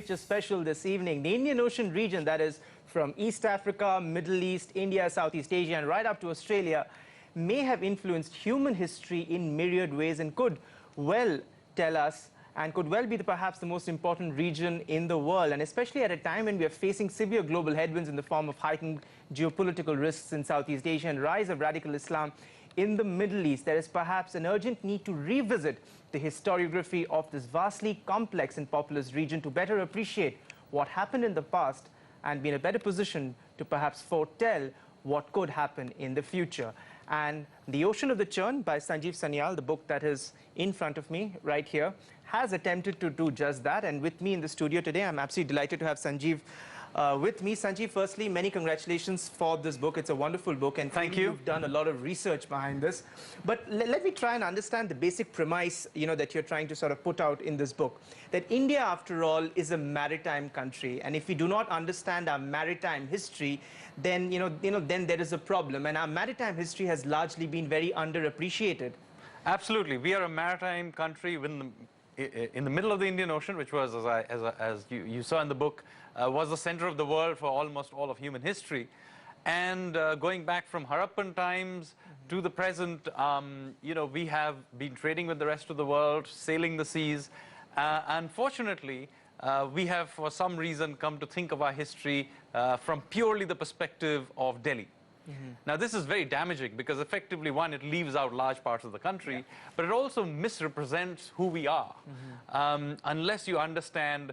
Literature Special this evening. The Indian Ocean region, that is from East Africa, Middle East, India, Southeast Asia, and right up to Australia, may have influenced human history in myriad ways and could well tell us and could well be perhaps the most important region in the world, and especially at a time when we are facing severe global headwinds in the form of heightened geopolitical risks in Southeast Asia and rise of radical Islam in the Middle East. There is perhaps an urgent need to revisit the historiography of this vastly complex and populous region to better appreciate what happened in the past and be in a better position to perhaps foretell what could happen in the future. And The Ocean of Churn by Sanjeev Sanyal, the book that is in front of me right here, has attempted to do just that. And with me in the studio today, I'm absolutely delighted to have Sanjeev with me. Sanjeev, firstly, many congratulations for this book. It's a wonderful book, and thank you. You've done a lot of research behind this. But let me try and understand the basic premise, that you're trying to sort of put out in this book. That India, after all, is a maritime country, and if we do not understand our maritime history, then then there is a problem. And our maritime history has largely been very underappreciated. Absolutely, we are a maritime country in the middle of the Indian Ocean, which was, as you saw in the book, was the center of the world for almost all of human history. And going back from Harappan times to the present, we have been trading with the rest of the world, sailing the seas. Unfortunately, we have, for some reason, come to think of our history from purely the perspective of Delhi. Now, this is very damaging because effectively, one, it leaves out large parts of the country, but it also misrepresents who we are. Unless you understand,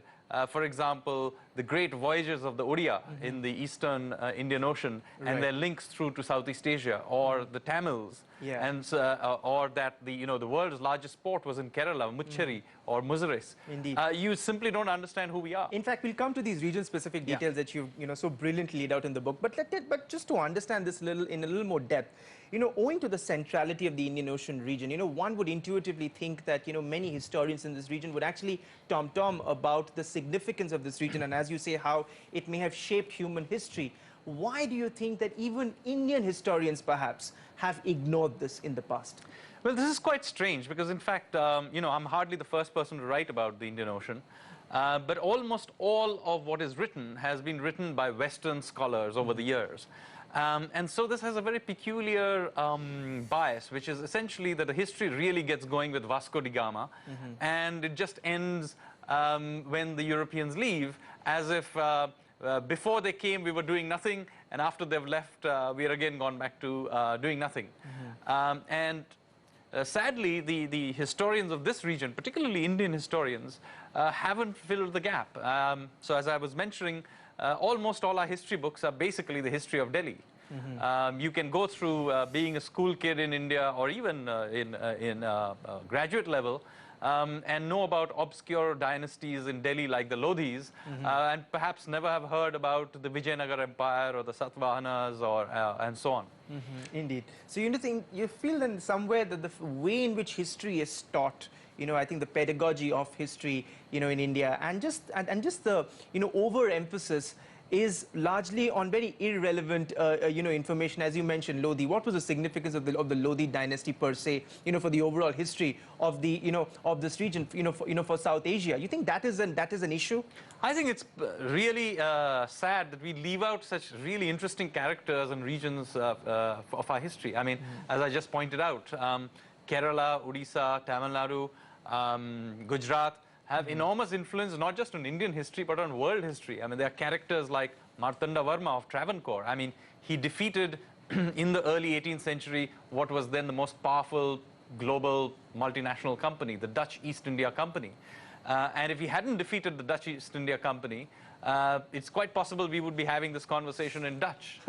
for example, the great voyages of the Odia in the eastern Indian Ocean and their links through to Southeast Asia, or the Tamils, and or that the world's largest port was in Kerala, Mucheri or Muziris. Indeed, you simply don't understand who we are. In fact, we'll come to these region-specific details that you've so brilliantly laid out in the book. But just to understand this in a little more depth, owing to the centrality of the Indian Ocean region, one would intuitively think that many historians in this region would actually tom-tom about the significance of this region, and as you say, how it may have shaped human history. Why do you think that even Indian historians perhaps have ignored this in the past? Well, this is quite strange because, in fact, I'm hardly the first person to write about the Indian Ocean, but almost all of what is written has been written by Western scholars over the years. And so this has a very peculiar bias, which is essentially that the history really gets going with Vasco da Gama, and it just ends when the Europeans leave, as if before they came we were doing nothing, and after they've left we are again gone back to doing nothing. Sadly, the historians of this region, particularly Indian historians, haven't filled the gap. So as I was mentioning, almost all our history books are basically the history of Delhi. You can go through being a school kid in India, or even in graduate level, and know about obscure dynasties in Delhi like the Lodhis, and perhaps never have heard about the Vijayanagar Empire or the Satavahanas and so on. Indeed. So you feel then somewhere that the way in which history is taught, I think the pedagogy of history, in India, and just the overemphasis is largely on very irrelevant, information. As you mentioned, Lodhi. What was the significance of the Lodhi dynasty per se, for the overall history of the, of this region, for South Asia? You think that is an issue? I think it's really sad that we leave out such really interesting characters and regions of our history. I mean, as I just pointed out, Kerala, Odisha, Tamil Nadu, Gujarat have enormous influence not just on Indian history but on world history. I mean, there are characters like Martanda Varma of Travancore. I mean, he defeated in the early 18th century what was then the most powerful global multinational company, the Dutch East India Company. And if he hadn't defeated the Dutch East India Company, it's quite possible we would be having this conversation in Dutch.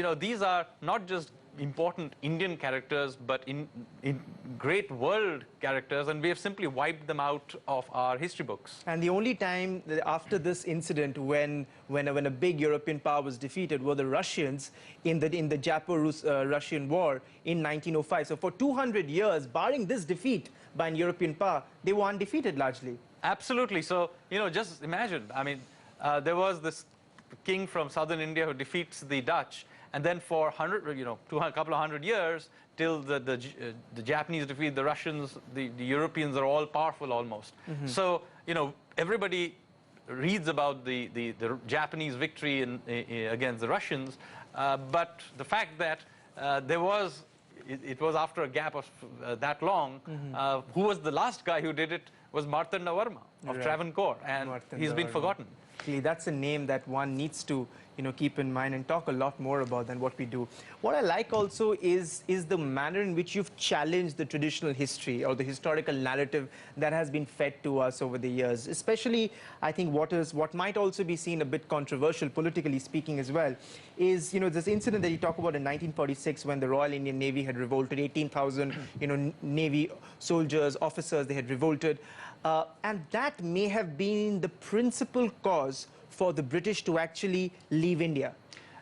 These are not just important Indian characters, but in great world characters, and we have simply wiped them out of our history books. And the only time after this incident when a big European power was defeated were the Russians in the Japo-Russian War in 1905. So for 200 years, barring this defeat by an European power, they were undefeated largely. Absolutely. So, just imagine, I mean, there was this king from southern India who defeats the Dutch, and then for a couple of hundred years, till the Japanese defeat the Russians, the Europeans are all powerful almost. So you know, everybody reads about the Japanese victory against the Russians, but the fact that it was after a gap of that long, who was the last guy who did it was Martanda Varma of Travancore, and he's been forgotten. That's a name that one needs to keep in mind and talk a lot more about than what we do. What I like also is the manner in which you've challenged the traditional history or the historical narrative that has been fed to us over the years. Especially, I think what might also be seen a bit controversial, politically speaking as well, is this incident that you talk about in 1946 when the Royal Indian Navy had revolted, 18,000 Navy soldiers, officers, they had revolted. And that may have been the principal cause for the British to actually leave India.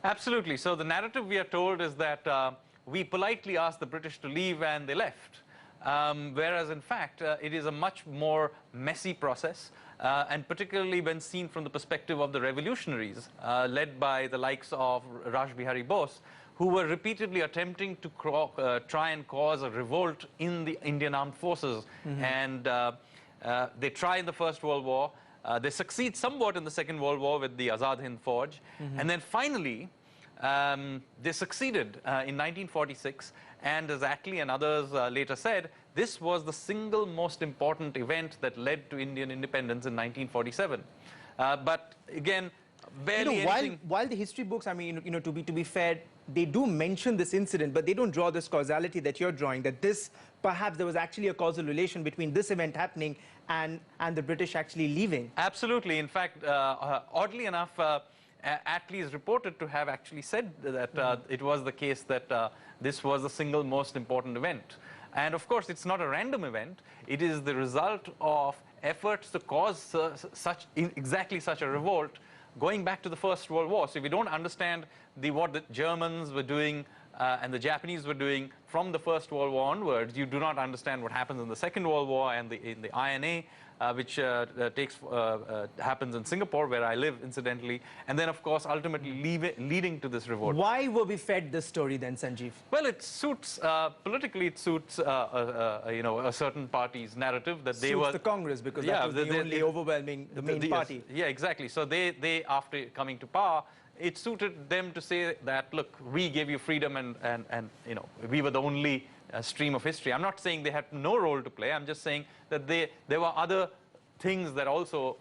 Absolutely. So the narrative we are told is that we politely asked the British to leave and they left. Whereas in fact, it is a much more messy process, and particularly when seen from the perspective of the revolutionaries, led by the likes of Raj Bihari Bose, who were repeatedly attempting to try and cause a revolt in the Indian armed forces. And they try in the First World War. They succeed somewhat in the Second World War with the Azad Hind Fauj. And then finally, they succeeded in 1946. And as Attlee and others later said, this was the single most important event that led to Indian independence in 1947. But again, barely anything. While the history books, I mean, to be fair, they do mention this incident, but they don't draw this causality that you're drawing, that perhaps there was actually a causal relation between this event happening and the British actually leaving. Absolutely. In fact, oddly enough, Attlee is reported to have actually said that it was the case that this was the single most important event. And of course, it's not a random event. It is the result of efforts to cause exactly such a revolt going back to the First World War. So if you don't understand what the Germans were doing and the Japanese were doing from the First World War onwards, you do not understand what happens in the Second World War and in the INA, which happens in Singapore, where I live, incidentally, and then, of course, ultimately leading to this revolt. Why were we fed this story then, Sanjeev? Well, it suits, politically, it suits, a certain party's narrative that they were... the Congress, because that was the only overwhelming, the main party. Yeah, exactly. So they, after coming to power, it suited them to say that, look, we gave you freedom and we were the only stream of history. I'm not saying they had no role to play. I'm just saying that there were other things that also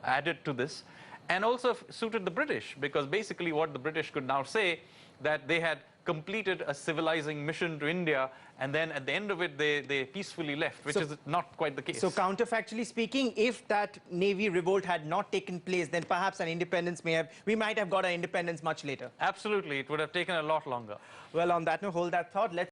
added to this, and also suited the British, because basically what the British could now say, that they had completed a civilizing mission to India, and then at the end of it, they peacefully left, which is not quite the case. So counterfactually speaking, if that Navy revolt had not taken place, then perhaps an independence we might have got our independence much later. Absolutely. It would have taken a lot longer. Well, on that note, hold that thought.